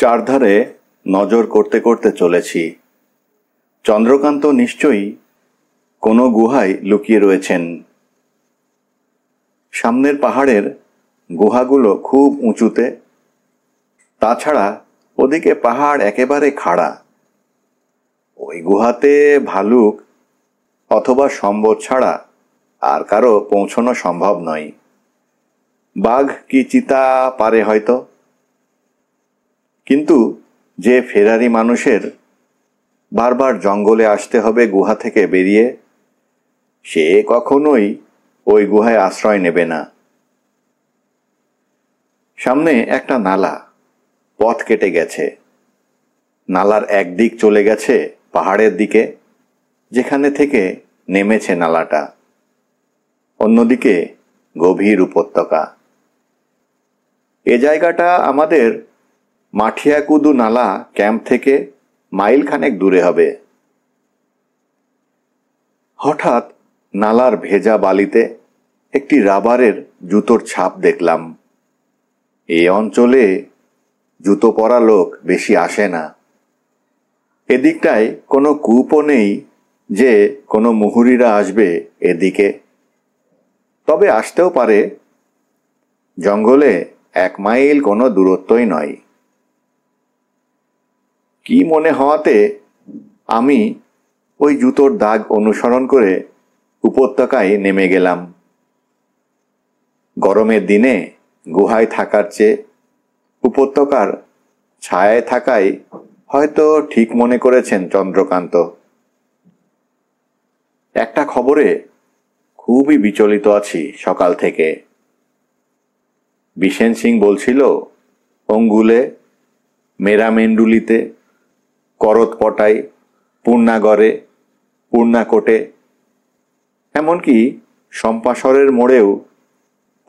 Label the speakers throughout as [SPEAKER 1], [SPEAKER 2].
[SPEAKER 1] চারধারে নজর করতে করতে চলেছি। চন্দ্রকান্ত নিশ্চয়ই কোনো গুহায় লুকিয়ে রয়েছেন। সামনের পাহাড়ের গুহাগুলো খুব উঁচুতে, তাছাড়া ওদিকে পাহাড় একেবারে খাড়া। ওই গুহাতে ভালুক অথবা সম্বর ছাড়া আর কারো পৌঁছানো সম্ভব নয়। বাঘ কি চিতা পারে হয়তো, কিন্তু যে ফেরারি মানুষের বারবার জঙ্গলে আসতে হবে গুহা থেকে বেরিয়ে, সে কখনোই ওই গুহায় আশ্রয় নেবে না। সামনে একটা নালা পথ কেটে গেছে। নালার একদিক চলে গেছে পাহাড়ের দিকে, যেখানে থেকে নেমেছে নালাটা। অন্যদিকে গভীর উপত্যকা। এ জায়গাটা আমাদের মাঠিয়াকুদু নালা ক্যাম্প থেকে মাইল খানেক দূরে হবে। হঠাৎ নালার ভেজা বালিতে একটি রাবারের জুতোর ছাপ দেখলাম। এই অঞ্চলে জুতো পরা লোক বেশি আসে না। এদিকটায় কোনো কূপও নেই যে কোনো মুহুরিরা আসবে এদিকে। তবে আসতেও পারে। জঙ্গলে 1 মাইল কোনো দূরত্বই নয়। কি মনে হওয়াতে আমি ওই জুতোর দাগ অনুসরণ করে উপত্যকায় নেমে গেলাম। গরমের দিনে গুহায় থাকার চেয়ে উপত্যকার ছায়ায় থাকাই হয়তো ঠিক মনে করেছেন চন্দ্রকান্ত। একটা খবরে খুবই বিচলিত আছি সকাল থেকে। বিশেন সিং বলছিল অঙ্গুলে, মেরামেন্ডুলিতে, করতপটায়, পূর্ণাগড়ে, পূর্ণাকোটে, এমনকি সম্পাসরের মোড়েও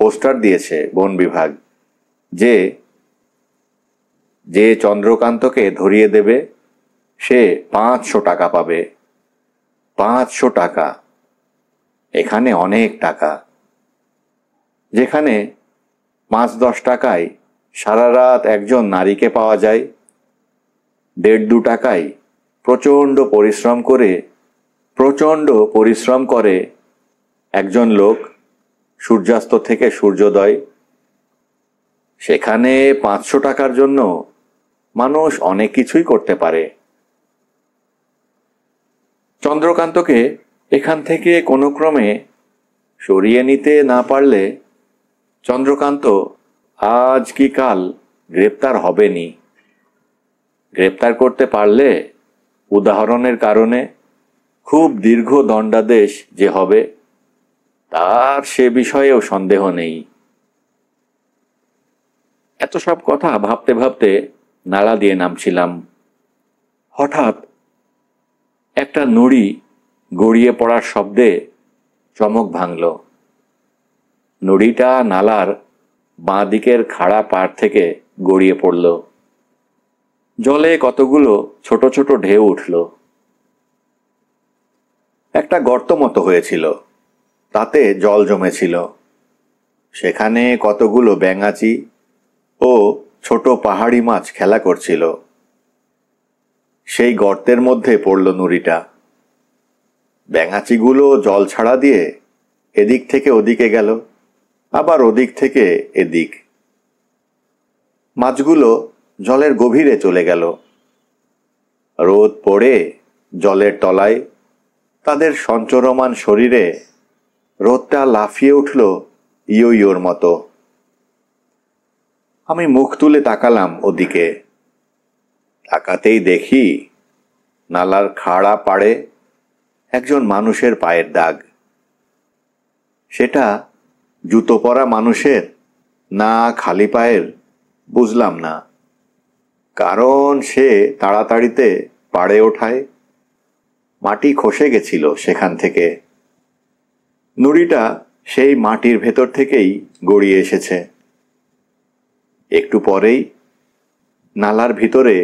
[SPEAKER 1] পোস্টার দিয়েছে বন বিভাগ যে যে চন্দ্রকান্তকে ধরিয়ে দেবে সে 500 টাকা পাবে। 500 টাকা! এখানে অনেক টাকা। যেখানে 5-10 টাকায় সারা রাত একজন নারীকে পাওয়া যায়, 1.5-2 টাকায় প্রচণ্ড পরিশ্রম করে একজন লোক সূর্যাস্ত থেকে সূর্যোদয়, সেখানে 500 টাকার জন্য মানুষ অনেক কিছুই করতে পারে। চন্দ্রকান্তকে এখান থেকে কোনো ক্রমে সরিয়ে নিতে না পারলে চন্দ্রকান্ত আজ কি কাল গ্রেপ্তার হবেনি। গ্রেপ্তার করতে পারলে উদাহরণের কারণে খুব দীর্ঘ দণ্ডাদেশ যে হবে, তার সে বিষয়েও সন্দেহ নেই। এত সব কথা ভাবতে ভাবতে নালা দিয়ে নামছিলাম। হঠাৎ একটা নুড়ি গড়িয়ে পড়ার শব্দে চমক ভাঙল। নুড়িটা নালার বাঁ দিকের খাড়া পাড় থেকে গড়িয়ে পড়ল। জলে কতগুলো ছোট ছোট ঢেউ উঠল। একটা গর্ত মতো হয়েছিল, তাতে জল জমেছিল। সেখানে কতগুলো ব্যাঙাচি ও ছোট পাহাড়ি মাছ খেলা করছিল। সেই গর্তের মধ্যে পড়ল নুড়িটা। ব্যাঙাচিগুলো জল ছাড়া দিয়ে এদিক থেকে ওদিকে গেল, আবার ওদিক থেকে এদিক। মাছগুলো জলের গভীরে চলে গেল। রোদ পড়ে জলের তলায় তাদের সঞ্চরমান শরীরে রোদটা লাফিয়ে উঠল ইয়ো ইয়োর মতো। আমি মুখ তুলে তাকালাম ওদিকে। তাকাতেই দেখি নালার খাড়া পাড়ে একজন মানুষের পায়ের দাগ। সেটা জুতো পরা মানুষের না খালি পায়ের বুঝলাম না, কারণ সে তাড়াতাড়িতে পাড়ে ওঠায়। মাটি খসে গেছিল সেখান থেকে। নুড়িটা সেই মাটির ভেতর থেকেই গড়িয়ে এসেছে। একটু পরেই নালার ভিতরে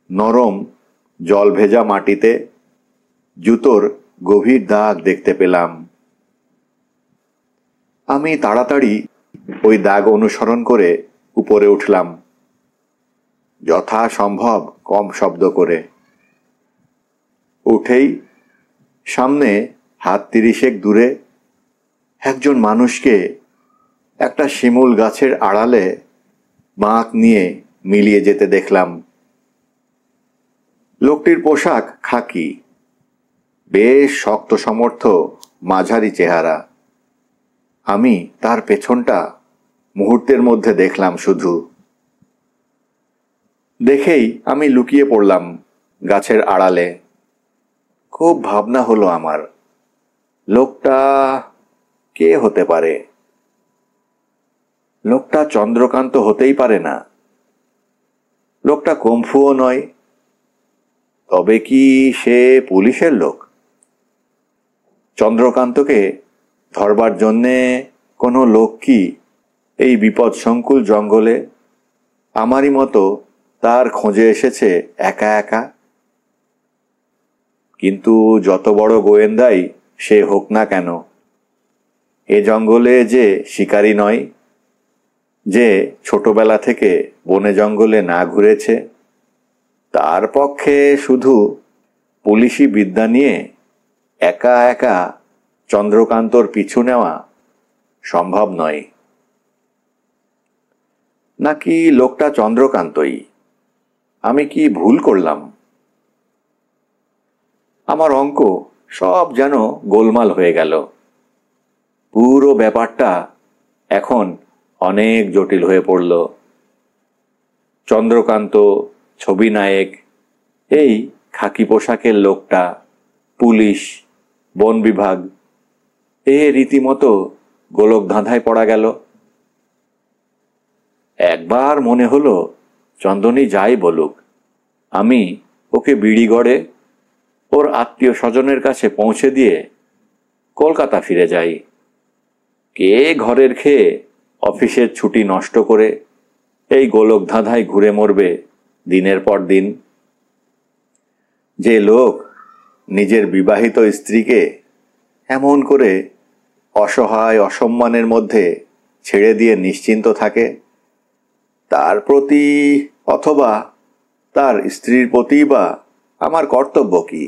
[SPEAKER 1] নরম জল ভেজা মাটিতে জুতোর গভীর দাগ দেখতে পেলাম। আমি তাড়াতাড়ি ওই দাগ অনুসরণ করে উপরে উঠলাম। যথাসম্ভব কম শব্দ করে। উঠেই সামনে হাত 30 দূরে একজন মানুষকে একটা শিমুল গাছের আড়ালে বাঁক নিয়ে মিলিয়ে যেতে দেখলাম। লোকটির পোশাক খাকি, বেশ শক্ত সমর্থ, মাঝারি চেহারা। আমি তার পেছনটা মুহূর্তের মধ্যে দেখলাম শুধু। দেখেই আমি লুকিয়ে পড়লাম গাছের আড়ালে। খুব ভাবনা হলো আমার, লোকটা কে হতে পারে? লোকটা চন্দ্রকান্ত হতেই পারে না। লোকটা কম্ফুও নয়। তবে কি সে পুলিশের লোক? চন্দ্রকান্তকে ধরবার জন্যে কোনো লোক কি এই বিপদসংকুল জঙ্গলে আমারই মতো তার খোঁজে এসেছে একা একা? কিন্তু যত বড় গোয়েন্দাই সে হোক না কেন, এ জঙ্গলে যে শিকারী নয়, যে ছোটবেলা থেকে বনে জঙ্গলে না ঘুরেছে, তার পক্ষে শুধু পুলিশি বিদ্যা নিয়ে একা একা চন্দ্রকান্তর পিছু নেওয়া সম্ভব নয়। নাকি লোকটা চন্দ্রকান্তই? আমি কি ভুল করলাম? আমার অঙ্ক সব যেন গোলমাল হয়ে গেল। পুরো ব্যাপারটা এখন অনেক জটিল হয়ে পড়ল। চন্দ্রকান্ত, ছবি নায়ক, এই খাকি পোশাকের লোকটা, পুলিশ, বন বিভাগ, এ রীতিমতো গোলক ধাঁধায় পড়া গেল। একবার মনে হলো চন্দনী যাই বলুক, আমি ওকে বিড়িগড়ে ওর আত্মীয় স্বজনের কাছে পৌঁছে দিয়ে কলকাতা ফিরে যাই। কে ঘরের খেয়ে অফিসের ছুটি নষ্ট করে এই গোলক ধাঁধায় ঘুরে মরবে দিনের পর দিন? যে লোক নিজের বিবাহিত স্ত্রীকে এমন করে অসহায় অসম্মানের মধ্যে ছেড়ে দিয়ে নিশ্চিন্ত থাকে, তার প্রতি অথবা তার স্ত্রীর প্রতি বা আমার কর্তব্য কি?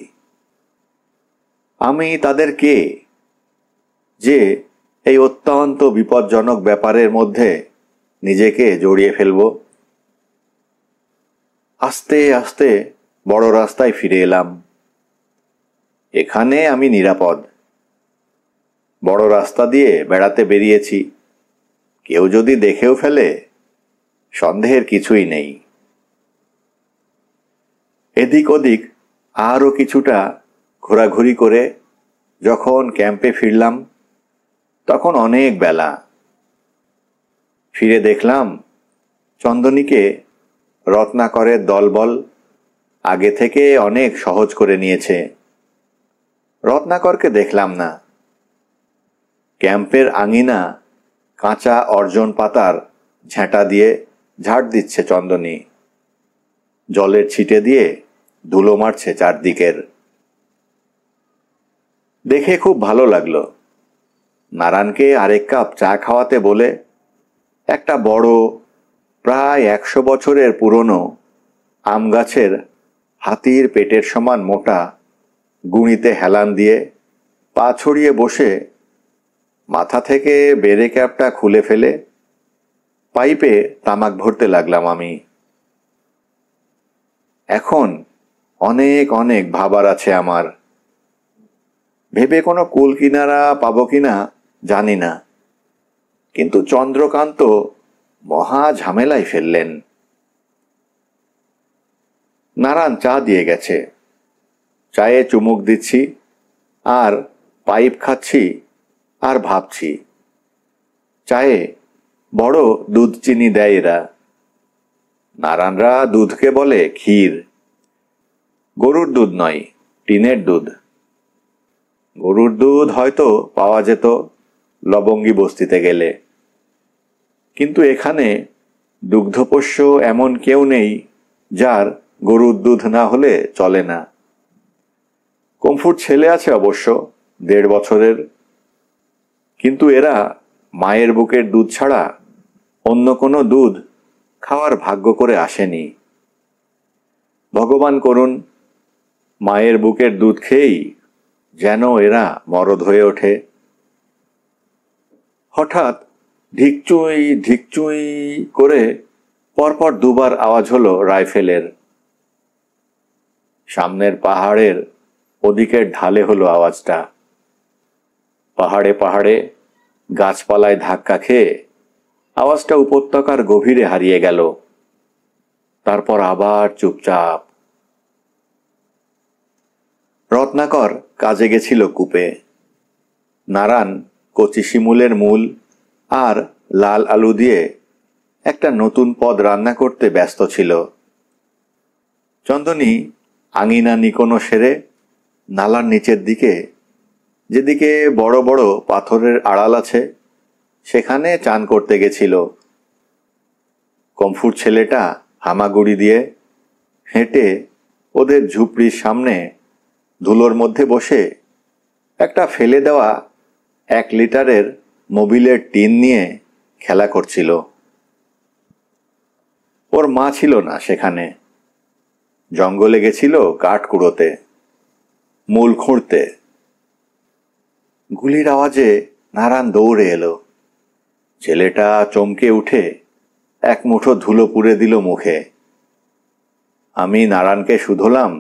[SPEAKER 1] আমি তাদের কে যে এই অত্যন্ত বিপজ্জনক ব্যাপারের মধ্যে নিজেকে জড়িয়ে ফেলব? আস্তে আস্তে বড় রাস্তায় ফিরে এলাম। এখানে আমি নিরাপদ। বড় রাস্তা দিয়ে বেড়াতে বেরিয়েছি, কেউ যদি দেখেও ফেলে সন্দেহের কিছুই নেই। এদিক ওদিক আরও কিছুটা ঘোরাঘুরি করে যখন ক্যাম্পে ফিরলাম, তখন অনেক বেলা। ফিরে দেখলাম চন্দনীকে রত্নাকরের দলবল আগে থেকে অনেক সহজ করে নিয়েছে। রত্নাকরকে দেখলাম না। ক্যাম্পের আঙিনা কাঁচা অর্জন পাতার ঝেঁটা দিয়ে ঝাড় দিচ্ছে চন্দনী। জলের ছিটে দিয়ে ধুলো মারছে চারদিকের। দেখে খুব ভালো লাগলো। নারায়ণকে আরেক কাপ চা খাওয়াতে বলে একটা বড়, প্রায় 100 বছরের পুরনো আম গাছের হাতির পেটের সমান মোটা গুঁড়িতে হেলান দিয়ে পা ছড়িয়ে বসে মাথা থেকে বেড়ে ক্যাপটা খুলে ফেলে পাইপে তামাক ভরতে লাগলাম আমি। এখন অনেক অনেক ভাবার আছে আমার। ভেবে কোনো কুল কিনারা পাবো কিনা জানি না, কিন্তু চন্দ্রকান্ত মহা ঝামেলায় ফেললেন। নারায়ণ চা দিয়ে গেছে। চায়ে চুমুক দিচ্ছি আর পাইপ খাচ্ছি আর ভাবছি। চায়ে বড় দুধ চিনি দেয় এরা। নারায়ণরা দুধকে বলে ক্ষীর। গরুর দুধ নয়, টিনের দুধ। গরুর দুধ হয়তো পাওয়া যেত লবঙ্গী বস্তিতে গেলে, কিন্তু এখানে দুগ্ধপোষ্য এমন কেউ নেই যার গরুর দুধ না হলে চলে না। কম্ফুর ছেলে আছে অবশ্য, 1.5 বছরের, কিন্তু এরা মায়ের বুকের দুধ ছাড়া অন্য কোনো দুধ খাওয়ার ভাগ্য করে আসেনি। ভগবান করুন, মায়ের বুকের দুধ খেয়েই যেন এরা মরদ হয়ে ওঠে। হঠাৎ ঢিকচুই ঢিকচুই করে পরপর দুবার আওয়াজ হলো রাইফেলের। সামনের পাহাড়ের ওদিকের ঢালে হলো আওয়াজটা। পাহাড়ে পাহাড়ে গাছপালায় ধাক্কা খেয়ে আওয়াজটা উপত্যকার গভীরে হারিয়ে গেল। তারপর আবার চুপচাপ। রত্নাকর কাজে গেছিল কূপে। নারায়ণ কচি শিমুলের মূল আর লাল আলু দিয়ে একটা নতুন পদ রান্না করতে ব্যস্ত ছিল। চন্দনী আঙিনা নিকোনো সেরে নালার নিচের দিকে, যেদিকে বড় বড় পাথরের আড়াল আছে, সেখানে চান করতে গেছিল। কমফুর ছেলেটা হামাগুড়ি দিয়ে হেঁটে ওদের ঝুপড়ির সামনে ধুলোর মধ্যে বসে একটা ফেলে দেওয়া 1 লিটারের মোবিলের টিন নিয়ে খেলা করছিল। ওর মা ছিল না সেখানে। জঙ্গলে গেছিল কাঠ কুড়োতে, মূল খুঁড়তে। গুলির আওয়াজে নারায়ণ দৌড়ে এলো। ছেলেটা চমকে উঠে এক মুঠো ধুলো পুড়ে দিল মুখে। আমি নারায়ণকে শুধলাম,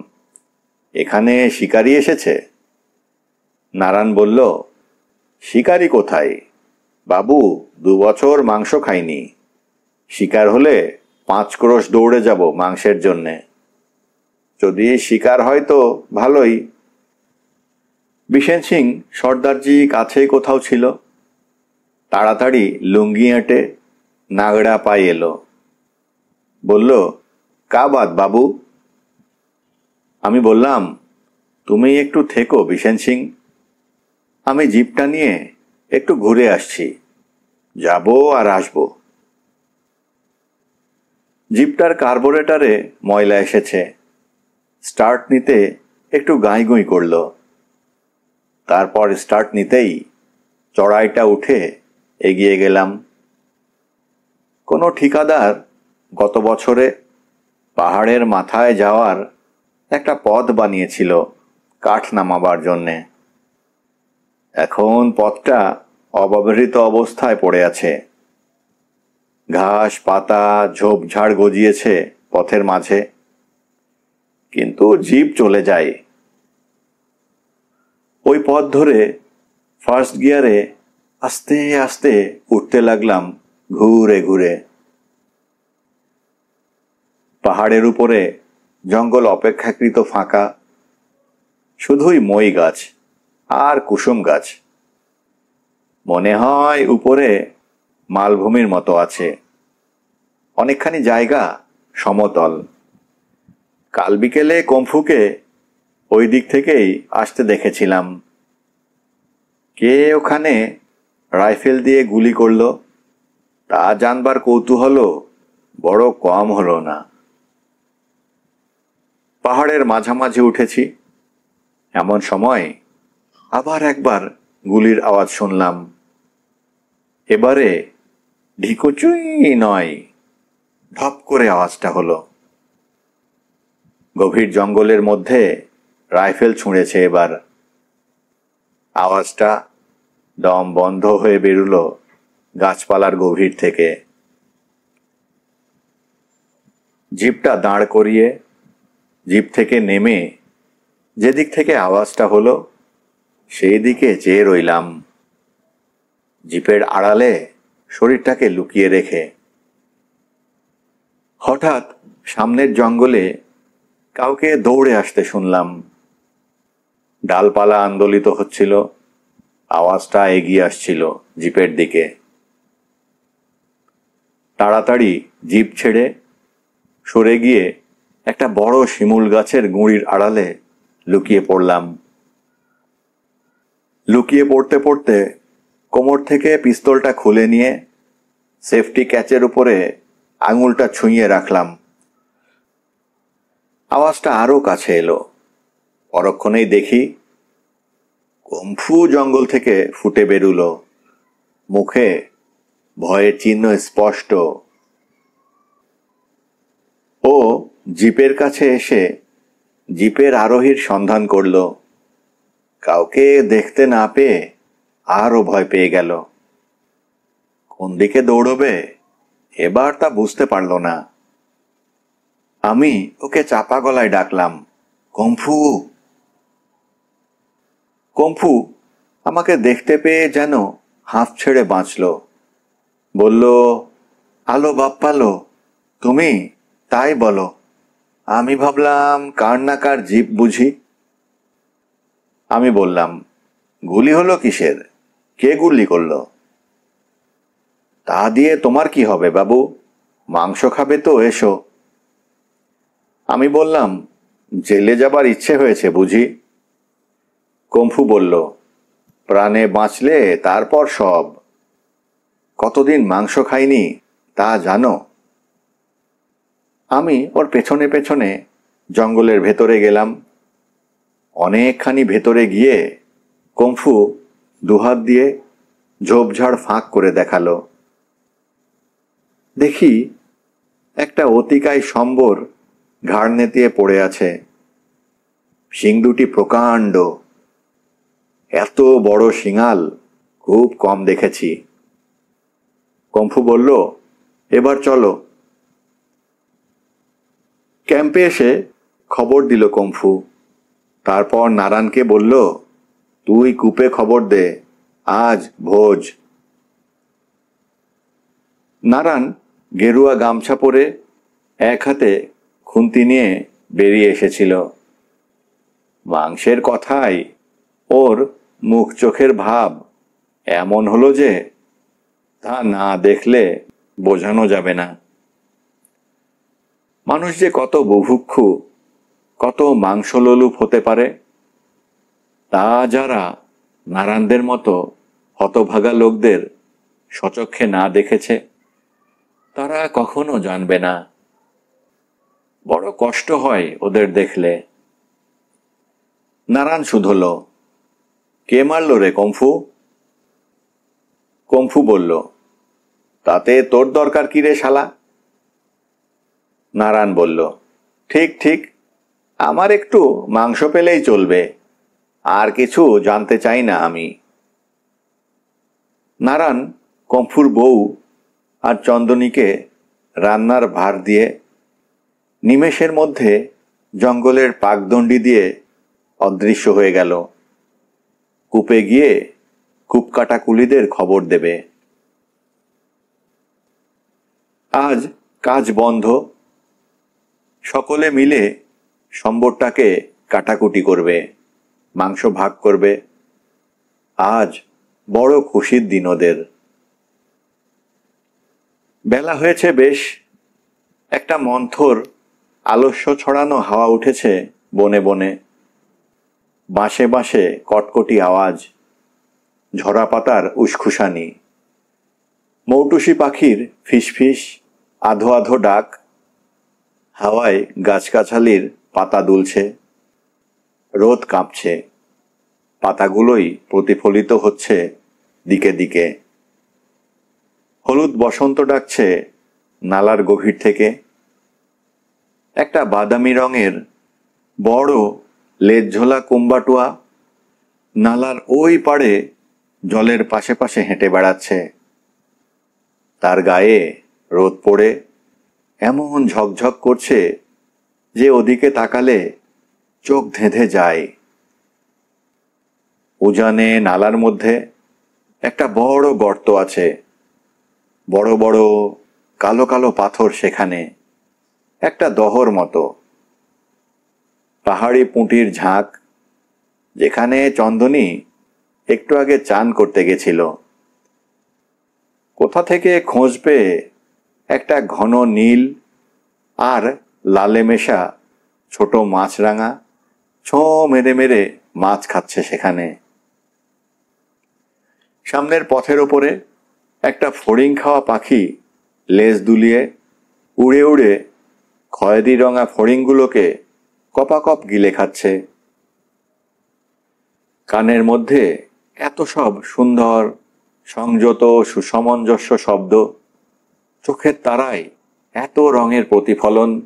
[SPEAKER 1] এখানে শিকারি এসেছে। নারায়ণ বলল, শিকারি কোথায় বাবু, 2 বছর মাংস খাইনি। শিকার হলে 5 ক্রোশ দৌড়ে যাব মাংসের জন্যে। যদি শিকার হয় তো ভালোই। বিশেন সিং সর্দারজি কাছেই কোথাও ছিল। তাড়াতাড়ি লুঙ্গি এঁটে নাগড়া পায়ে এলো। বলল, কা বাত বাবু? আমি বললাম, তুমি একটু থেকো বিশেন সিং, আমি জিপটা নিয়ে একটু ঘুরে আসছি, যাব আর আসব। জিপটার কার্বোরেটরে ময়লা এসেছে। স্টার্ট নিতে একটু গাঁই করল। তারপর স্টার্ট নিতেই চড়াইটা উঠে এগিয়ে গেলাম। কোনো ঠিকাদার গত বছরে পাহাড়ের মাথায় যাওয়ার একটা পথ বানিয়েছিল কাঠ নামাবার জন্যে। এখন পথটা অব্যবহৃত অবস্থায় পড়ে আছে। ঘাস পাতা ঝোপঝাড় গজিয়েছে পথের মাঝে, কিন্তু জিপ চলে যায়। ওই পথ ধরে ফার্স্ট গিয়ারে আস্তে আস্তে উঠতে লাগলাম ঘুরে ঘুরে। পাহাড়ের উপরে জঙ্গল অপেক্ষাকৃত ফাঁকা, শুধুই মই গাছ আর কুসুম গাছ। মনে হয় উপরে মালভূমির মতো আছে। অনেকখানি জায়গা সমতল। কাল বিকেলে কমফুকে ওই দিক থেকেই আসতে দেখেছিলাম। কে ওখানে রাইফেল দিয়ে গুলি করল তা জানবার কৌতূহল বড় কম হলো না। পাহাড়ের মাঝামাঝি উঠেছি, এমন সময় আবার একবার গুলির আওয়াজ শুনলাম। এবারে ঢিকোচুই নয়, ঢপ করে আওয়াজটা হলো। গভীর জঙ্গলের মধ্যে রাইফেল ছুঁড়েছে এবার। আওয়াজটা দম বন্ধ হয়ে বেরুলো গাছপালার গভীর থেকে। জিপটা দাঁড় করিয়ে জিপ থেকে নেমে যেদিক থেকে আওয়াজটা হলো সেই দিকে চেয়ে রইলাম, জিপের আড়ালে শরীরটাকে লুকিয়ে রেখে। হঠাৎ সামনের জঙ্গলে কাউকে দৌড়ে আসতে শুনলাম। ডালপালা আন্দোলিত হচ্ছিল, আওয়াজটা এগিয়ে আসছিল জিপের দিকে। তাড়াতাড়ি জিপ ছেড়ে সরে গিয়ে একটা বড় শিমুল গাছের গুঁড়ির আড়ালে লুকিয়ে পড়লাম। লুকিয়ে পড়তে পড়তে কোমর থেকে পিস্তলটা খুলে নিয়ে সেফটি ক্যাচের উপরে আঙুলটা ছুঁয়ে রাখলাম। আওয়াজটা আরো কাছে এলো। পরক্ষণেই দেখি কমফু জঙ্গল থেকে ফুটে বেরুলো, মুখে ভয়ের চিহ্ন স্পষ্ট। ও জিপের কাছে এসে জিপের আরোহীর সন্ধান করল। কাউকে দেখতে না পেয়ে আরও ভয় পেয়ে গেল। কোন দিকে দৌড়বে এবার তা বুঝতে পারল না। আমি ওকে চাপা গলায় ডাকলাম, কম্ফু। কম্ফু আমাকে দেখতে পেয়ে যেন হাঁফ ছেড়ে বাঁচল। বলল, আলো বাপ্পালো, তুমি? তাই বলো। আমি ভাবলাম কার না কার জিপ বুঝি। আমি বললাম, গুলি হলো কিসের? কে গুলি করলো? তা দিয়ে তোমার কি হবে বাবু? মাংস খাবে তো, এসো। আমি বললাম, জেলে যাবার ইচ্ছে হয়েছে বুঝি? কম্ফু বলল, প্রাণে বাঁচলে তারপর সব। কতদিন মাংস খাইনি তা জানো? আমি ওর পেছনে পেছনে জঙ্গলের ভেতরে গেলাম। অনেকখানি ভেতরে গিয়ে কম্ফু দুহাত দিয়ে ঝোপঝাড় ফাঁক করে দেখালো। দেখি একটা অতিকায় সম্বর ঘাড় নেতিয়ে পড়ে আছে। শিং দুটি প্রকাণ্ড। এত বড় শিঙাল খুব কম দেখেছি। কম্ফু বলল, এবার চলো। ক্যাম্পে এসে খবর দিল কম্ফু। তারপর নারায়ণকে বলল, তুই কূপে খবর দে, আজ ভোজ। নারায়ণ গেরুয়া গামছা পরে এক হাতে খুন্তি নিয়ে বেরিয়ে এসেছিল। মাংসের কথায় ওর মুখ চোখের ভাব এমন হলো যে তা না দেখলে বোঝানো যাবে না। মানুষ যে কত বুভুক্ষু, কত মাংসলোলুপ হতে পারে তা যারা নারায়ণদের মতো হতভাগা লোকদের সচক্ষে না দেখেছে তারা কখনো জানবে না। বড় কষ্ট হয় ওদের দেখলে। নারায়ণ শুধল, কে মারল রে কম্ফু? কম্ফু বলল, তাতে তোর দরকার কি রে শালা? নারায়ণ বলল, ঠিক ঠিক, আমার একটু মাংস পেলেই চলবে, আর কিছু জানতে চাই না আমি। নারায়ণ কম্ফুর বউ আর চন্দনীকে রান্নার ভার দিয়ে নিমেষের মধ্যে জঙ্গলের পাকদণ্ডি দিয়ে অদৃশ্য হয়ে গেল। কূপে গিয়ে কূপ কাটা কুলিদের খবর দেবে। আজ কাজ বন্ধ। সকলে মিলে সম্বরটাকে কাটাকুটি করবে, মাংস ভাগ করবে। আজ বড় খুশির দিন ওদের। বেলা হয়েছে বেশ। একটা মন্থর আলস্য ছড়ানো হাওয়া উঠেছে বনে বনে। বাঁশে বাঁশে কটকটি আওয়াজ, ঝরা পাতার উসখুসানি, মৌটুসি পাখির ফিসফিস আধো আধো ডাক। হাওয়ায় গাছগাছালির পাতা দুলছে, রোদ কাঁপছে, পাতাগুলোই প্রতিফলিত হচ্ছে দিকে দিকে। হলুদ বসন্ত ডাকছে নালার গভীর থেকে। একটা বাদামি রঙের বড় লেজঝোলা কুম্বাটুয়া নালার ওই পাড়ে জলের পাশে পাশে হেঁটে বেড়াচ্ছে। তার গায়ে রোদ পড়ে এমন ঝকঝক করছে যে ওদিকে তাকালে চোখ ধেঁধে যায়। উজানে নালার মধ্যে একটা বড় গর্ত আছে, বড় বড় কালো কালো পাথর সেখানে, একটা দহর মতো। পাহাড়ি পুঁটির ঝাঁক, যেখানে চন্দনী একটু আগে চান করতে গেছিল। কোথা থেকে খোঁজ পেয়ে একটা ঘন নীল আর লালে মেশা ছোট মাছরাঙা ছোঁ মেরে মেরে মাছ খাচ্ছে সেখানে। সামনের পথের ওপরে একটা ফড়িং খাওয়া পাখি লেজ দুলিয়ে উড়ে উড়ে খয়েরি রঙা ফড়িংগুলোকে কপাকপ গিলে খাচ্ছে। কানের মধ্যে এত সব সুন্দর সংযত সুসমঞ্জস্য শব্দ, চোখের তারায় এত রঙের প্রতিফলন।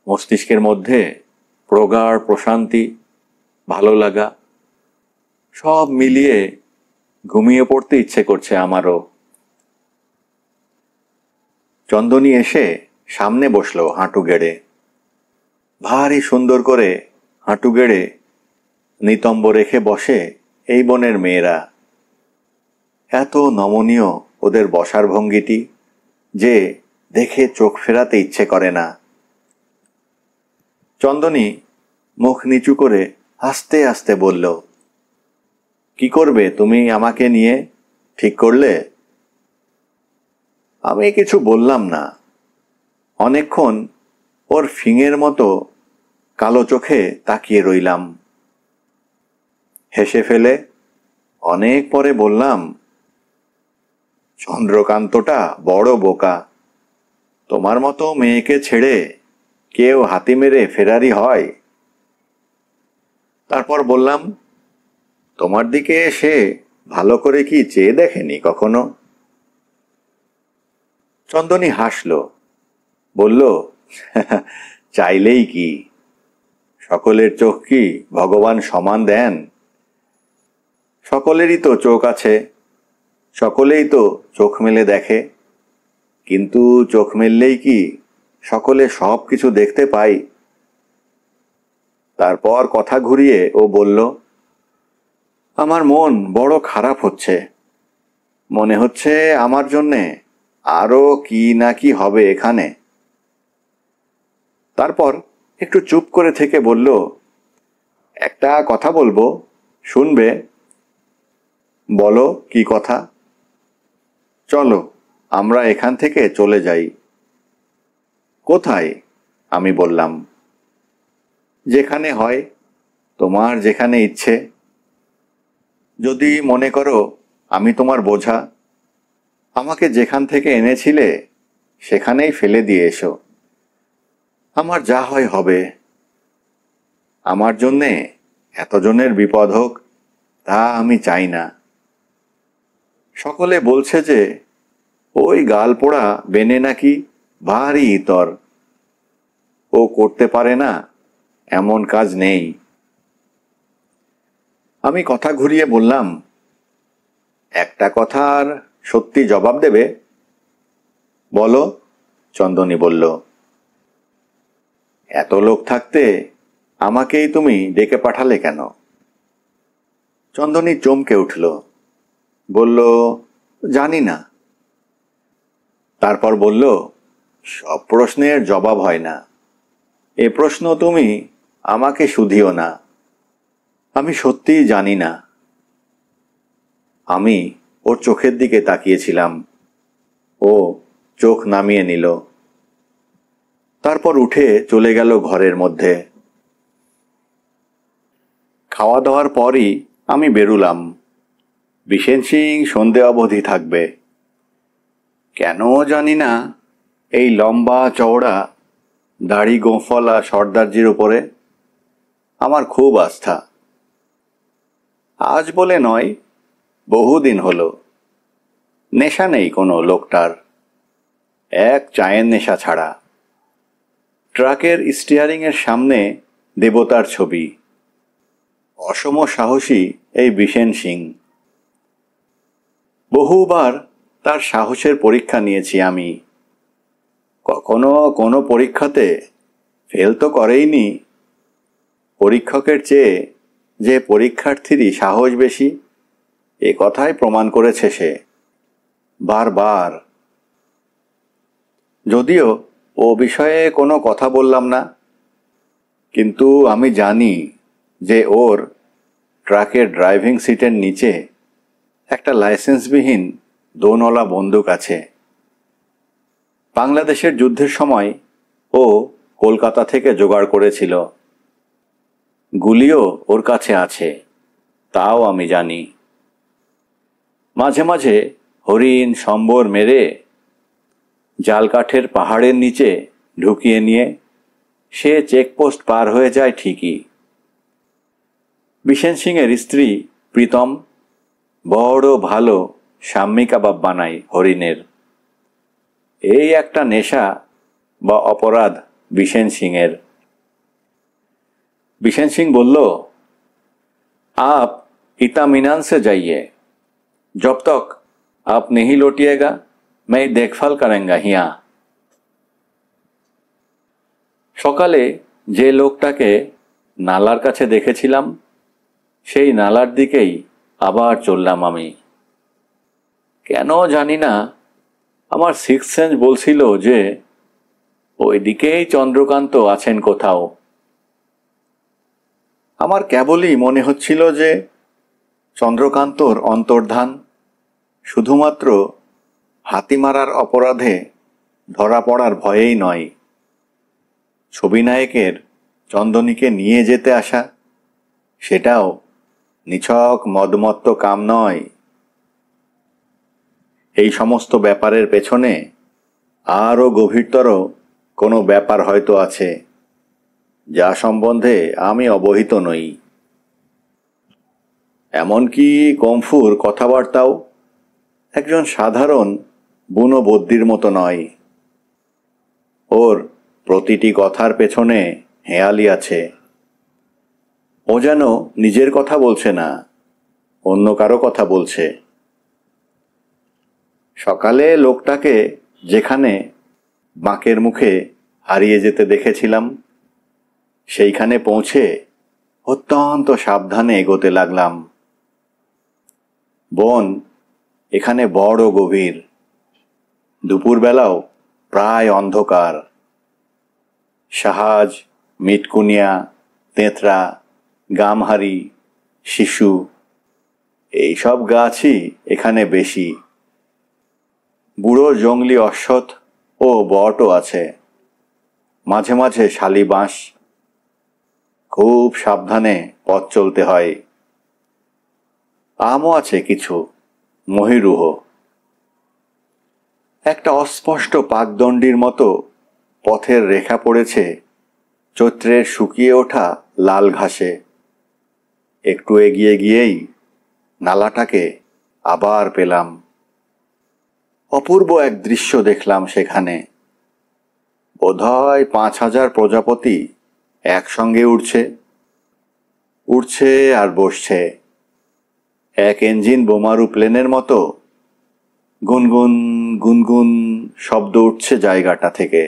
[SPEAKER 1] মস্তিষ্কের মধ্যে প্রগাঢ় প্রশান্তি, ভালো লাগা, সব মিলিয়ে ঘুমিয়ে পড়তে ইচ্ছে করছে আমারও। চন্দনী এসে সামনে বসলো হাঁটু গেড়ে। ভারী সুন্দর করে হাঁটু গেড়ে নিতম্ব রেখে বসে এই বনের মেয়েরা। এত নমনীয় ওদের বসার ভঙ্গিটি যে দেখে চোখ ফেরাতে ইচ্ছে করে না। চন্দনী মুখ নিচু করে আস্তে আস্তে বলল, কি করবে তুমি আমাকে নিয়ে, ঠিক করলে? আমি কিছু বললাম না। অনেকক্ষণ ওর ফিঙের মতো কালো চোখে তাকিয়ে রইলাম। হেসে ফেলে অনেক পরে বললাম, চন্দ্রকান্তটা বড় বোকা। তোমার মতো মেয়েকে ছেড়ে কেউ হাতি মেরে ফেরারি হয়? তারপর বললাম, তোমার দিকে এসে ভালো করে কি চেয়ে দেখেনি কখনো? চন্দনী হাসল, বলল, চাইলেই কি? সকলের চোখ কি ভগবান সমান দেন? সকলেরই তো চোখ আছে, সকলেই তো চোখ মেলে দেখে, কিন্তু চোখ মেললেই কি সকলে সব কিছু দেখতে পাই? তারপর কথা ঘুরিয়ে ও বলল, আমার মন বড় খারাপ হচ্ছে। মনে হচ্ছে আমার জন্যে আরো কি না কি হবে এখানে। তারপর একটু চুপ করে থেকে বলল, একটা কথা বলবো, শুনবে? বলো, কি কথা? চলো আমরা এখান থেকে চলে যাই। কোথায়? আমি বললাম, যেখানে হয়, তোমার যেখানে ইচ্ছে। যদি মনে করো আমি তোমার বোঝা, আমাকে যেখান থেকে এনেছিলে সেখানেই ফেলে দিয়ে এসো। আমার যা হয় হবে। আমার জন্যে এতজনের বিপদ হোক তা আমি চাই না। সকলে বলছে যে ওই গাল পোড়া বেনে নাকি ভারী ইতর, ও করতে পারে না এমন কাজ নেই। আমি কথা ঘুরিয়ে বললাম, একটা কথার সত্যি জবাব দেবে? বলো। চন্দনী বলল, এত লোক থাকতে আমাকেই তুমি ডেকে পাঠালে কেন? চন্দনী চমকে উঠল, বলল, জানি না। তারপর বলল, সব প্রশ্নের জবাব হয় না, এ প্রশ্ন তুমি আমাকে শুধিও না। আমি সত্যিই জানি না। আমি ওর চোখের দিকে তাকিয়েছিলাম। ও চোখ নামিয়ে নিল। তারপর উঠে চলে গেল ঘরের মধ্যে। খাওয়া দাওয়ার পরই আমি বেরুলাম। বিশেন সিং সন্ধে অবধি থাকবে। কেন জানি না এই লম্বা চওড়া দাড়ি গোঁফওয়ালা সর্দারজির উপরে আমার খুব আস্থা। আজ বলে নয়, বহুদিন হলো। নেশা নেই কোনো লোকটার, এক চায়ের নেশা ছাড়া। ট্রাকের স্টিয়ারিংয়ের সামনে দেবতার ছবি। অসম সাহসী এই বিশেন সিং। বহুবার তার সাহসের পরীক্ষা নিয়েছি আমি। কখনো কোনো পরীক্ষাতে ফেল তো করেইনি। পরীক্ষকের চেয়ে যে পরীক্ষার্থীরই সাহস বেশি, এ কথাই প্রমাণ করেছে সে বারবার। যদিও ও বিষয়ে কোনো কথা বললাম না, কিন্তু আমি জানি যে ওর ট্রাকের ড্রাইভিং সিটের নিচে একটা লাইসেন্সবিহীন দোনওয়ালা বন্দুক আছে। বাংলাদেশের যুদ্ধের সময় ও কলকাতা থেকে জোগাড় করেছিল। গুলিও ওর কাছে আছে, তাও আমি জানি। মাঝে মাঝে হরিণ সম্বর মেরে জালকাঠের পাহাড়ের নিচে ঢুকিয়ে নিয়ে সে চেকপোস্ট পার হয়ে যায় ঠিকই। বিশেন সিংয়ের স্ত্রী প্রীতম বড় ভালো শাম্মি কাবাব বানায় হরিণের। এই একটা নেশা বা অপরাধ बिशेन सिंहेर। बिशेन सिंह बोल, आप इतामिनान से जाइए, जब तक आप नहीं लौटिएगा मैं देखभाल करेंगा हिया। सकाले जे लोकटाके नालार काछे देखेछिलाम सेई नालार दिकेई आबार चललाम आमी। केन जानि ना आमार सिक्स सेंस बोलछिलो जे ओई दिकेई चंद्रकांत आछेन कोथाओ। आमार केवलई मने हच्छिलो जे चंद्रकांतर अंतर्धान शुधुमात्र हातिमारार अपराधे धरा पड़ार भयेई नय, छबिनायकेर चंदनीके निये जेते आसा सेटाओ निछक मदमत्त काम नय। এই সমস্ত ব্যাপারের পেছনে আরও গভীরতর কোনো ব্যাপার হয়তো আছে যা সম্বন্ধে আমি অবহিত নই। এমনকি কমফুর কথাবার্তাও একজন সাধারণ বুনো বদ্যির মতো নয়। ওর প্রতিটি কথার পেছনে হেয়ালি আছে। ও যেন নিজের কথা বলছে না, অন্য কারো কথা বলছে। সকালে লোকটাকে যেখানে বাঁকের মুখে হারিয়ে যেতে দেখেছিলাম সেইখানে পৌঁছে অত্যন্ত সাবধানে এগোতে লাগলাম। বন এখানে বড় গভীর, দুপুরবেলাও প্রায় অন্ধকার। সাহাজ, মিটকুনিয়া, তেঁতরা, গামহারি, শিশু এইসব গাছই এখানে বেশি। বুড়ো জংলি অশ্বত্থ ও বটও আছে, মাঝে মাঝে শালি বাঁশ। খুব সাবধানে পথ চলতে হয়। আমও আছে কিছু, মহিরুহ। একটা অস্পষ্ট পাকদণ্ডির মতো পথের রেখা পড়েছে চৈত্রের শুকিয়ে ওঠা লাল ঘাসে। একটু এগিয়ে গিয়েই নালাটাকে আবার পেলাম। অপূর্ব এক দৃশ্য দেখলাম সেখানে। বোধহয় 5000 প্রজাপতি একসঙ্গে উড়ছে আর বসছে। এক ইঞ্জিন বোমারু প্লেনের মতো গুনগুন গুনগুন শব্দ উঠছে জায়গাটা থেকে।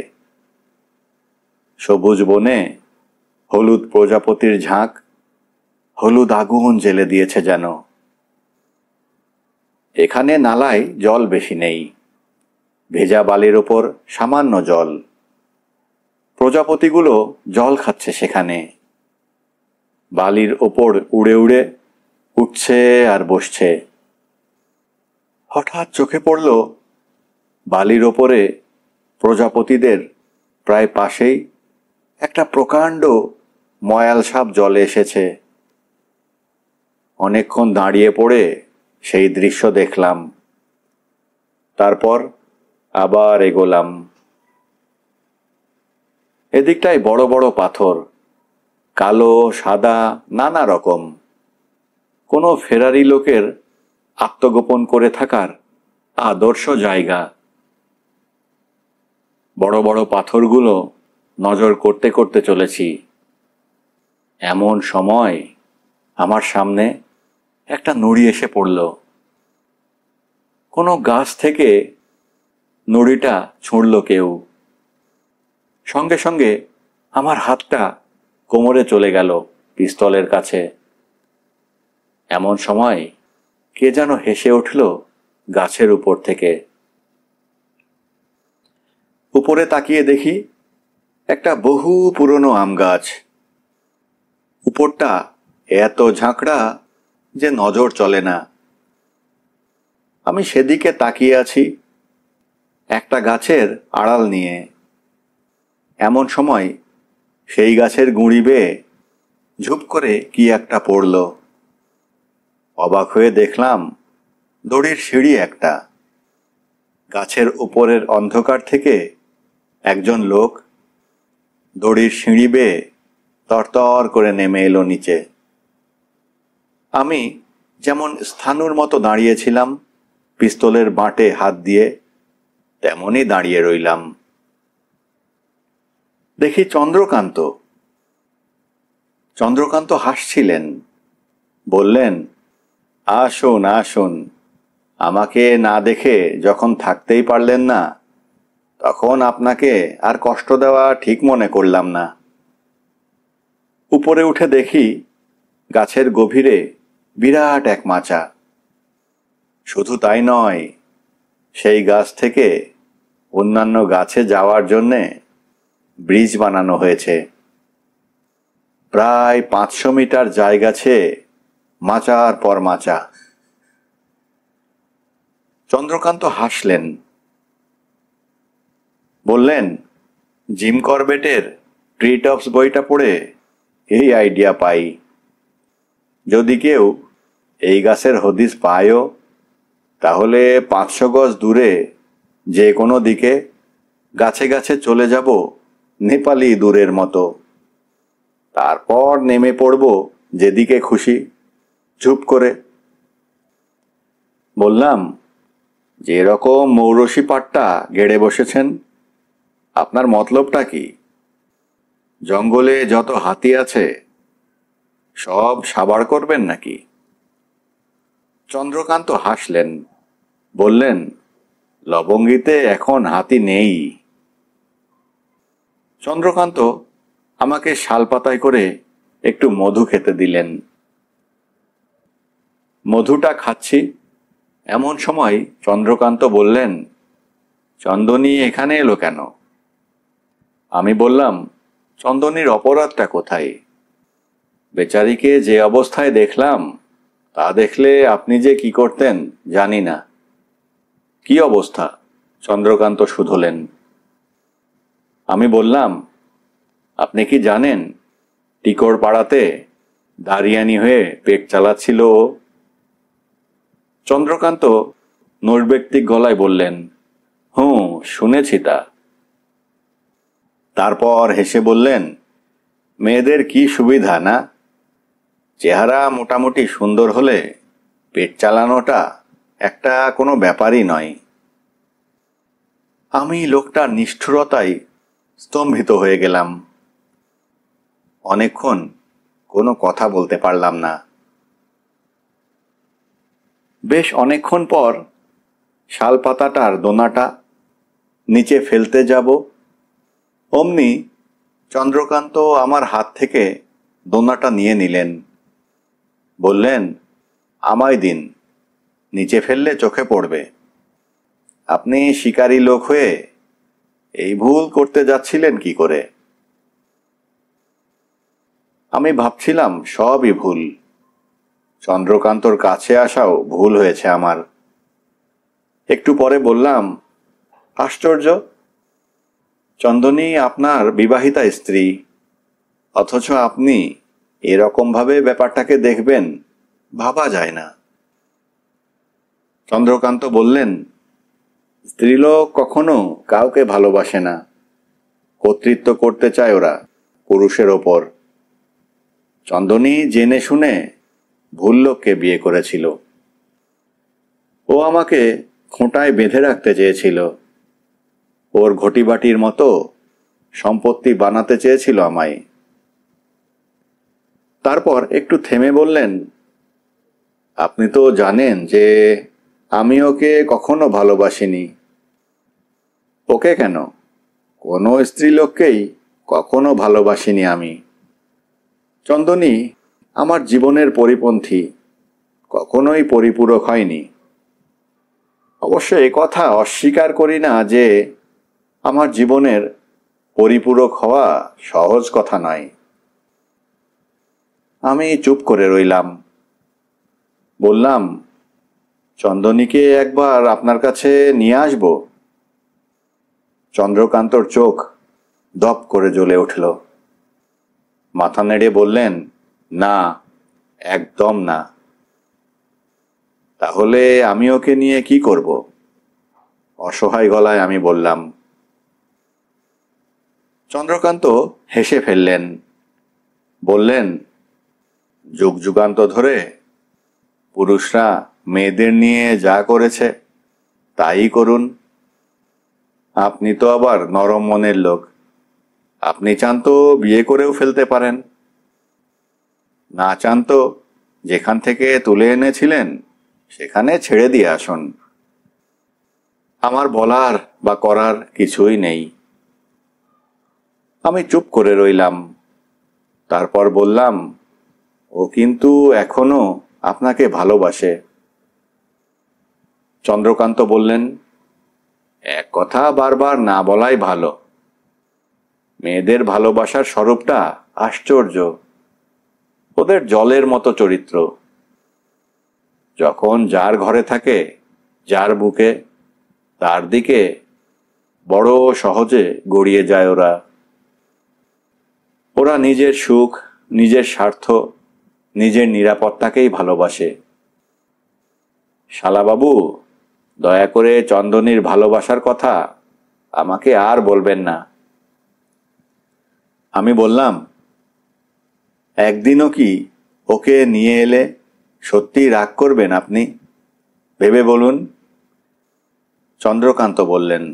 [SPEAKER 1] সবুজ বনে হলুদ প্রজাপতির ঝাঁক হলুদ আগুন জ্বেলে দিয়েছে যেন। এখানে নালায় জল বেশি নেই, ভেজা বালির ওপর সামান্য জল। প্রজাপতিগুলো জল খাচ্ছে সেখানে। বালির ওপর উড়ে উড়ে উঠছে আর বসছে। হঠাৎ চোখে পড়ল বালির ওপরে প্রজাপতিদের প্রায় পাশেই একটা প্রকাণ্ড ময়াল সাপ জলে এসেছে। অনেকক্ষণ দাঁড়িয়ে পড়ে সেই দৃশ্য দেখলাম। তারপর আবার এগোলাম। এদিকটায় বড় বড় পাথর, কালো সাদা নানা রকম। কোনো ফেরারি লোকের আত্মগোপন করে থাকার আদর্শ জায়গা। বড় বড় পাথরগুলো নজর করতে করতে চলেছি। এমন সময় আমার সামনে একটা নুড়ি এসে পড়ল। কোনো গাছ থেকে নুড়িটা ছুঁড়ল কেউ। সঙ্গে সঙ্গে আমার হাতটা কোমরে চলে গেল পিস্তলের কাছে। এমন সময় কে যেন হেসে উঠল গাছের উপর থেকে। উপরে তাকিয়ে দেখি একটা বহু পুরনো আম গাছ। উপরটা এত ঝাঁকড়া যে নজর চলে না। আমি সেদিকে তাকিয়ে আছি একটা গাছের আড়াল নিয়ে। এমন সময় সেই গাছের গুঁড়ি বেয়ে ঝুপ করে কি একটা পড়ল। অবাক হয়ে দেখলাম দড়ির সিঁড়ি একটা। গাছের উপরের অন্ধকার থেকে একজন লোক দড়ির সিঁড়ি বেয়ে তরতর করে নেমে এলো নিচে। আমি যেমন স্থাণুর মতো দাঁড়িয়েছিলাম পিস্তলের বাঁটে হাত দিয়ে, তেমনই দাঁড়িয়ে রইলাম। দেখি চন্দ্রকান্ত। চন্দ্রকান্ত হাসছিলেন। বললেন, আসুন আসুন, আমাকে না দেখে যখন থাকতেই পারলেন না, তখন আপনাকে আর কষ্ট দেওয়া ঠিক মনে করলাম না। উপরে উঠে দেখি গাছের গভীরে বিরাট এক মাচা। শুধু তাই নয়, সেই গাছ থেকে অন্যান্য গাছে যাওয়ার জন্যে ব্রিজ বানানো হয়েছে। প্রায় 500 মিটার জায়গা ছে মাচার পর মাচা। চন্দ্রকান্ত হাসলেন। বললেন, জিম করবেটের ট্রি টপস বইটা পড়ে এই আইডিয়া পাই। যদি কেউ এই গাছের হদিস পায়ও, তাহলে 500 গজ দূরে যে কোনো দিকে গাছে গাছে চলে যাব নেপালি দূরের মতো। তারপর নেমে পড়ব যেদিকে খুশি, চুপ করে। বললাম, যে রকম মৌরসি পাট্টা গেড়ে বসেছেন, আপনার মতলবটা কি? জঙ্গলে যত হাতি আছে সব সাবাড় করবেন নাকি? চন্দ্রকান্ত হাসলেন। বললেন, লবঙ্গিতে এখন হাতি নেই। চন্দ্রকান্ত আমাকে শালপাতায় করে একটু মধু খেতে দিলেন। মধুটা খাচ্ছি, এমন সময় চন্দ্রকান্ত বললেন, চন্দনী এখানে এলো কেন? আমি বললাম, চন্দনীর অপরাধটা কোথায়? বেচারিকে যে অবস্থায় দেখলাম, তা দেখলে আপনি যে কি করতেন জানি না। কি অবস্থা? চন্দ্রকান্ত শুধলেন। আমি বললাম, আপনি কি জানেন টিকর পাড়াতে দাঁড়িয়ানি হয়ে পেট চালাচ্ছিল ও? চন্দ্রকান্ত নৈর্ব্যক্তিক গলায় বললেন, হুঁ, শুনেছি তা। তারপর হেসে বললেন, মেয়েদের কি সুবিধা না? চেহারা মোটামুটি সুন্দর হলে পেট চালানোটা একটা কোনো ব্যাপারই নয়। আমি লোকটার নিষ্ঠুরতায় স্তম্ভিত হয়ে গেলাম। অনেকক্ষণ কোনো কথা বলতে পারলাম না। বেশ অনেকক্ষণ পর শালপাতাটার দোনাটা নিচে ফেলতে যাব, অমনি চন্দ্রকান্ত আমার হাত থেকে দোনাটা নিয়ে নিলেন। বললেন, আমায় দিন, নিচে ফেললে চোখে পড়বে। আপনি শিকারী লোক হয়ে এই ভুল করতে যাচ্ছিলেন কি করে? আমি ভাবছিলাম সবই ভুল। চন্দ্রকান্তর কাছে আসাও ভুল হয়েছে আমার। একটু পরে বললাম, আশ্চর্য, চন্দনী আপনার বিবাহিতা স্ত্রী, অথচ আপনি এরকম ভাবে ব্যাপারটাকে দেখবেন ভাবা যায় না। চন্দ্রকান্ত বললেন, স্ত্রীলোক কখনো কাউকে ভালোবাসে না, কর্তৃত্ব করতে চায় ওরা পুরুষের ওপর। চন্দনী জেনে শুনে ভুল লোককে বিয়ে করেছিল। ও আমাকে খোঁটায় বেঁধে রাখতে চেয়েছিল, ওর ঘটিবাটির মতো সম্পত্তি বানাতে চেয়েছিল আমায়। তারপর একটু থেমে বললেন, আপনি তো জানেন যে আমি ওকে কখনো ভালোবাসিনি। ওকে কেন, কোনো স্ত্রীলোককেই কখনো ভালোবাসিনি আমি। চন্দনী আমার জীবনের পরিপন্থী, কখনোই পরিপূরক হয়নি। অবশ্য এ কথা অস্বীকার করি না যে আমার জীবনের পরিপূরক হওয়া সহজ কথা নয়। আমি চুপ করে রইলাম। বললাম, চন্দনীকে একবার আপনার কাছে নিয়ে আসব। চন্দ্রকান্তর চোখ দপ করে জ্বলে উঠল। মাথা নেড়ে বললেন, না, একদম না। তাহলে আমি ওকে নিয়ে কি করব? অসহায় গলায় আমি বললাম। চন্দ্রকান্ত হেসে ফেললেন। বললেন, যুগ যুগান্ত ধরে পুরুষরা মেয়েদের নিয়ে যা করেছে তাই করুন। আপনি তো আবার নরম মনের লোক, আপনি চান তো বিয়ে করেও ফেলতে পারেন, না চান তো যেখান থেকে তুলে এনেছিলেন সেখানে ছেড়ে দিয়ে আসুন। আমার বলার বা করার কিছুই নেই। আমি চুপ করে রইলাম। তারপর বললাম, ও কিন্তু এখনো আপনাকে ভালোবাসে। চন্দ্রকান্ত বললেন, এক কথা বারবার না বলাই ভালো। মেয়েদের ভালোবাসার স্বরূপটা আশ্চর্য। ওদের জলের মতো চরিত্র। যখন যার ঘরে থাকে, যার বুকে, তার দিকে বড় সহজে গড়িয়ে যায় ওরা। ওরা নিজের সুখ, নিজের স্বার্থ, নিজের নিরাপত্তাকেই ভালোবাসে। শালাবাবু, দয়া করে চন্দনীর ভালোবাসার কথা আমাকে আর বলবেন না। আমি বললাম, একদিনও কি ওকে নিয়ে এলে সত্যি রাগ করবেন আপনি? ভেবে বলুন। চন্দ্রকান্ত বললেন,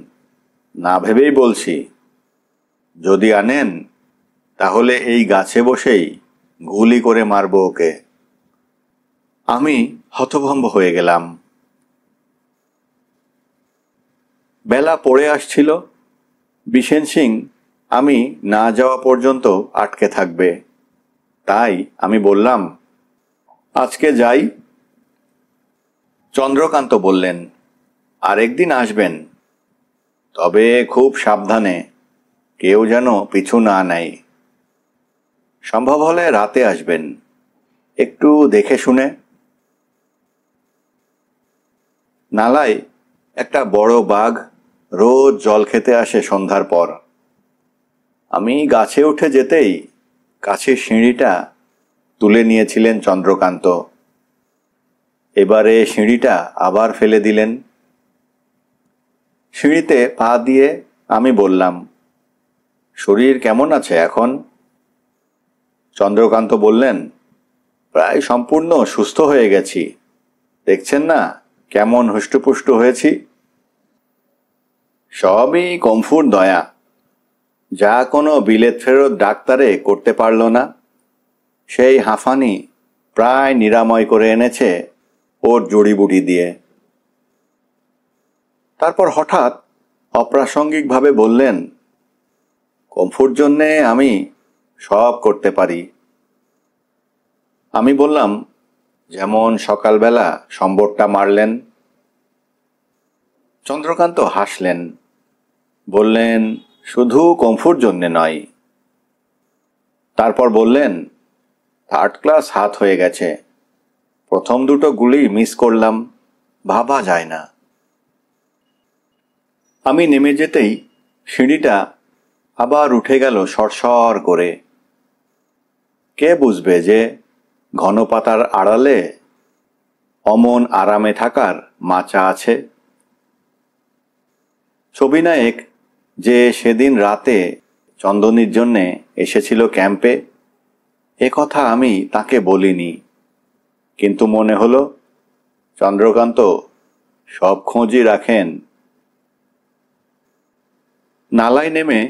[SPEAKER 1] না ভেবেই বলছি। যদি আনেন তাহলে এই গাছে বসেই গুলি করে মারব ওকে। আমি হতভম্ব হয়ে গেলাম। বেলা পড়ে আসছিল। বিশেন সিং আমি না যাওয়া পর্যন্ত আটকে থাকবে। তাই আমি বললাম, আজকে যাই। চন্দ্রকান্ত বললেন, আরেকদিন আসবেন, তবে খুব সাবধানে, কেউ যেন পিছু না নেয়। সম্ভব হলে রাতে আসবেন, একটু দেখে শুনে। নালায় একটা বড় বাঘ রোজ জল খেতে আসে সন্ধ্যার পর। আমি গাছে উঠে যেতেই কাছের সিঁড়িটা তুলে নিয়েছিলেন চন্দ্রকান্ত। এবারে সিঁড়িটা আবার ফেলে দিলেন। সিঁড়িতে পা দিয়ে আমি বললাম, শরীর কেমন আছে এখন? চন্দ্রকান্ত বললেন, প্রায় সম্পূর্ণ সুস্থ হয়ে গেছি। দেখছেন না কেমন হুষ্টপুষ্ট হয়েছি? সবই কমফুর দয়া, যা কোনো বিলেত ফেরত ডাক্তারে করতে পারল না। সেই হাঁফানি প্রায় নিরাময় করে এনেছে ওর জড়িবুটি দিয়ে। তারপর হঠাৎ অপ্রাসঙ্গিকভাবে বললেন, কমফুর জন্যে আমি সব করতে পারি। আমি বললাম, যেমন সকালবেলা সম্বরটা মারলেন। চন্দ্রকান্ত হাসলেন, বললেন, শুধু কমফুর জন্যে নয়। তারপর বললেন, 3rd ক্লাস হাত হয়ে গেছে। প্রথম দুটো গুলি মিস করলাম, ভাবা যায় না। আমি নেমে যেতেই সিঁড়িটা আবার উঠে গেল সরসর করে। কে বুঝবে যে ঘন পাতার আড়ালে অমন আরামে থাকার মাচা আছে। ছবিনায়ক যে সেদিন রাতে চন্দনীর জন্যে এসেছিল ক্যাম্পে, এ কথা আমি তাকে বলিনি, কিন্তু মনে হলো চন্দ্রকান্ত সব খোঁজই রাখেন। নালায় নেমে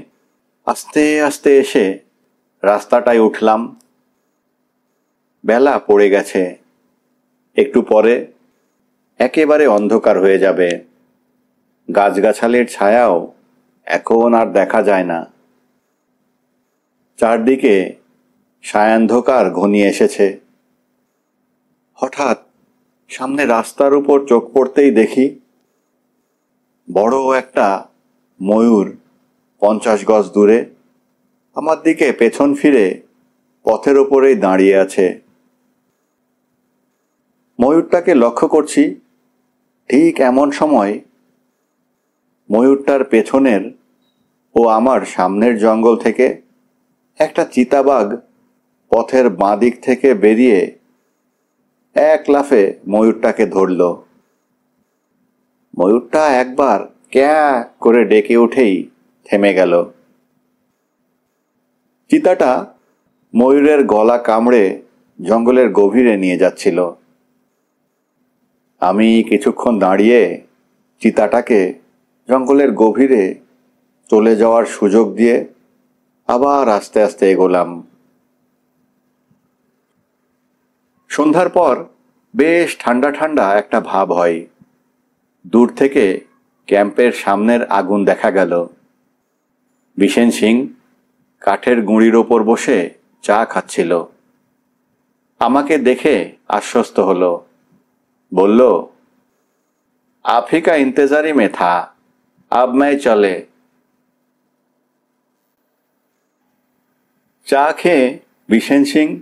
[SPEAKER 1] আস্তে আস্তে এসে রাস্তাটায় উঠলাম। বেলা পড়ে গেছে, একটু পরে একেবারে অন্ধকার হয়ে যাবে। গাছগাছালির ছায়াও এখন আর দেখা যায় না। চারদিকে সায়ান্ধকার ঘনিয়ে এসেছে। হঠাৎ সামনে রাস্তার উপর চোখ পড়তেই দেখি বড় একটা ময়ূর 50 গজ দূরে আমার দিকে পেছন ফিরে পথের ওপরেই দাঁড়িয়ে আছে। ময়ূরটাকে লক্ষ্য করছি। ঠিক এমন সময় ময়ূরটার পেছনের ও আমার সামনের জঙ্গল থেকে একটা চিতাবাঘ পথের বাঁ দিক থেকে বেরিয়ে এক লাফে ময়ূরটাকে ধরল। ময়ূরটা একবার ক্যা করে ডেকে উঠেই থেমে গেল। চিতাটা ময়ূরের গলা কামড়ে জঙ্গলের গভীরে নিয়ে যাচ্ছিল। আমি কিছুক্ষণ দাঁড়িয়ে চিতাটাকে জঙ্গলের গভীরে চলে যাওয়ার সুযোগ দিয়ে আবার আস্তে আস্তে এগোলাম। সন্ধ্যার পর বেশ ঠান্ডা ঠান্ডা একটা ভাব হয়। দূর থেকে ক্যাম্পের সামনের আগুন দেখা গেল। বিশেন সিং কাঠের গুঁড়ির ওপর বসে চা খাচ্ছিল। আমাকে দেখে আশ্বস্ত হলো, বলল, आप ही का इंतजारी में था, अब मैं चले। চা খেয়ে বিশেন সিং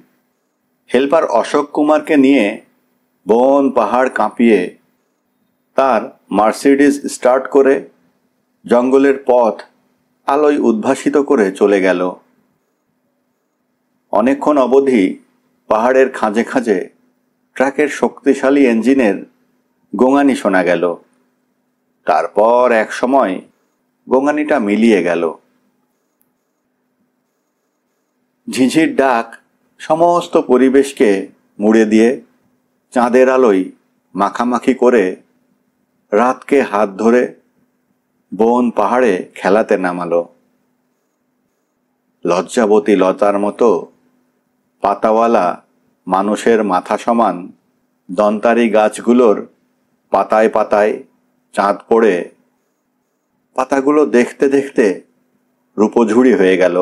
[SPEAKER 1] হেল্পার অশোক কুমারকে নিয়ে বন পাহাড় কাঁপিয়ে তার মার্সিডিজ স্টার্ট করে জঙ্গলের পথ আলোয় উদ্ভাসিত করে চলে গেল। অনেকক্ষণ অবধি পাহাড়ের খাঁজে খাঁজে ট্রাকের শক্তিশালী ইঞ্জিনের গোঙানি শোনা গেল। তারপর এক সময় গোঙানিটা মিলিয়ে গেল। ঝিঝির ডাক সমস্ত পরিবেশকে মুড়ে দিয়ে চাঁদের আলোয় মাখামাখি করে রাতকে হাত ধরে বন পাহাড়ে খেলাতে নামালো। লজ্জাবতী লতার মতো পাতাওয়ালা মানুষের মাথা সমান দন্তারি গাছগুলোর পাতায় পাতায় চাঁদ পড়ে পাতাগুলো দেখতে দেখতে রূপঝুড়ি হয়ে গেল।